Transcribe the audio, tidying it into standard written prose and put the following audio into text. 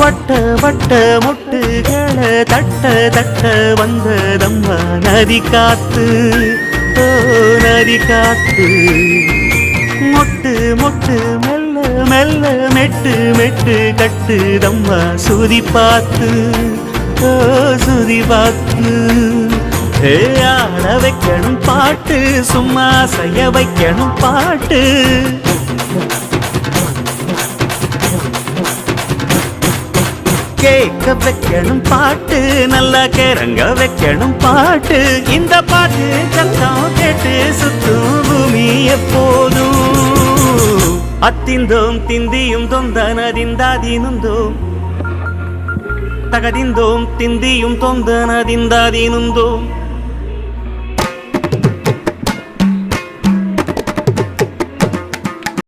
வட்ட வட்ட முட்டுகளை தட்ட தட்ட வந்ததம்மா நதி காத்து, ஓ நதி காத்து. மொட்டு மொட்டு மெல்ல மெல்ல மெட்டு மெட்டு கட்டுதம்மா சுதி பார்த்து, ஓ சுதி பார்த்து. ஆட வைக்கணும் பாட்டு, சும்மா செய்ய வைக்கணும் பாட்டு. கேட்க வைக்கணும் பாட்டு, நல்லா கிறங்க வைக்கணும் பாட்டு. இந்த பாட்டு சத்தம் கேட்டு சுத்தும் பூமி எப்போதும். அத்திந்தோம் திந்தியும் தொந்தனதிந்தாதீனுந்தோம், தகதிந்தோம் திந்தியும் தொந்தனதிந்தாதீனுந்தோம்.